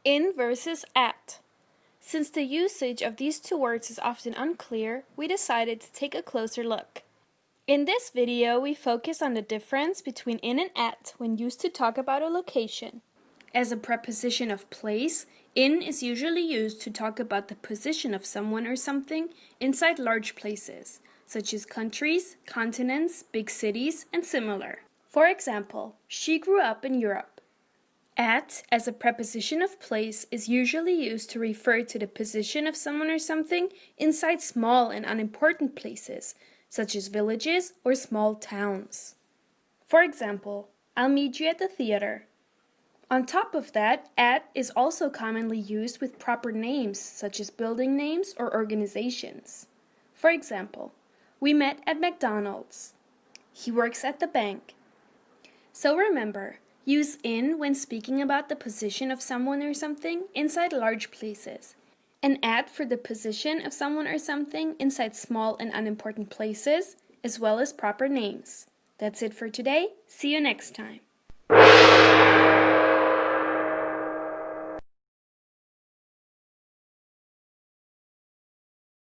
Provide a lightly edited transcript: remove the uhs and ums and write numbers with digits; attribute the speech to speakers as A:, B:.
A: In versus at. Since the usage of these two words is often unclear, we decided to take a closer look. In this video, we focus on the difference between in and at when used to talk about a location. As a preposition of place, in is usually used to talk about the position of someone or something inside large places, such as countries, continents, big cities, and similar. For example, she grew up in Europe. At, as a preposition of place, is usually used to refer to the position of someone or something inside small and unimportant places, such as villages or small towns. For example, I'll meet you at the theater. On top of that, at is also commonly used with proper names, such as building names or organizations. For example, we met at McDonald's. He works at the bank. So remember, use in when speaking about the position of someone or something inside large places, and at for the position of someone or something inside small and unimportant places, as well as proper names. That's it for today. See you next time.